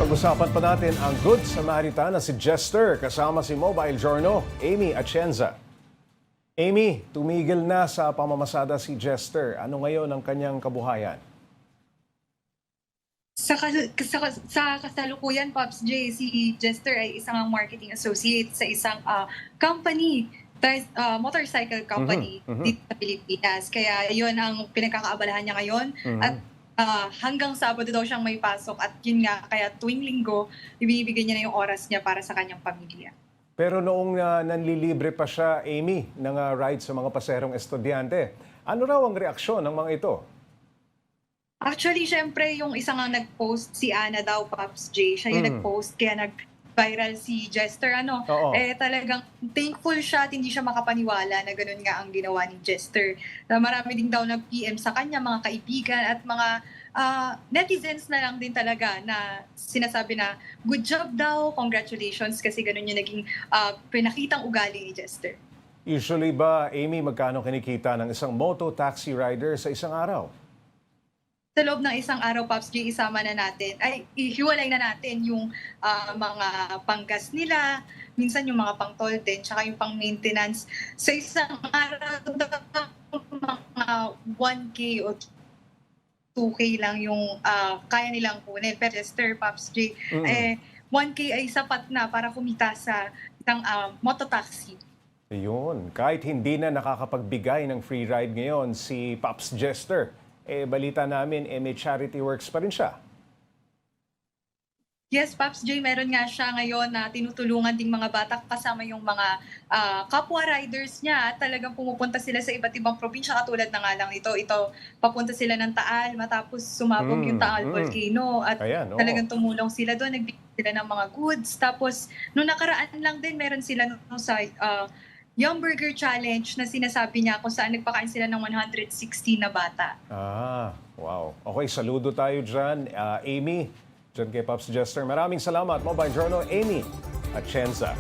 Pag-usapan pa natin ang Good Samaritan na si Jester kasama si Mobile Journal, Amy Atienza. Amy, tumigil na sa pamamasada si Jester. Ano ngayon ang kanyang kabuhayan? Sa kasalukuyan, Pops J, si Jester ay isang marketing associate sa isang company, motorcycle company dito sa Pilipinas. Kaya yun ang pinagkakaabalahan niya ngayon. At hanggang Sabado daw siyang may pasok at yun nga, kaya tuwing linggo, ibinibigay niya na yung oras niya para sa kanyang pamilya. Pero noong nanlilibre pa siya, Amy, ng ride sa mga paserong estudyante, ano raw ang reaksyon ng mga ito? Actually, syempre, yung isang nga nag-post, si Ana daw, Pops J, siya yung nag-post, kaya nag-viral si Jester, Oo. talagang thankful siya at hindi siya makapaniwala na ganun nga ang ginawa ni Jester. Na marami din daw nag-PM sa kanya, mga kaibigan at mga netizens na lang din talaga na sinasabi na good job daw, congratulations, kasi ganun yung naging pinakitang ugali ni Jester. Usually ba, Amy, magkano kinikita ng isang moto-taxi rider sa isang araw? Sa loob ng isang araw, Pops J, isama na natin, ay ihiwalay na natin yung mga panggas nila, minsan yung mga pang-toll din, tsaka yung pang-maintenance. Sa isang araw, mga 1K o 2K lang yung kaya nilang kunin. Pero Jester, Pops J, 1K ay sapat na para kumita sa isang mototaxi. Ayun, kahit hindi na nakakapagbigay ng free ride ngayon si Pops Jester, balita namin, may charity works pa rin siya. Yes, Pops J, meron nga siya ngayon na tinutulungan ding mga bata kasama yung mga kapwa riders niya. At talagang pumupunta sila sa iba't ibang probinsya katulad na nga lang ito. Papunta sila ng Taal matapos sumabog yung Taal Volcano. At Ayan, oo. talagang tumulong sila doon, nagbigay sila ng mga goods. Tapos, nung nakaraan lang din, meron sila sa Young Burger Challenge na sinasabi niya kung saan nagpakain sila ng 160 na bata. Wow. Okay, saludo tayo dyan. Amy, dyan kay Pops Jester. Maraming salamat, Mobile Journal, Amy Atienza.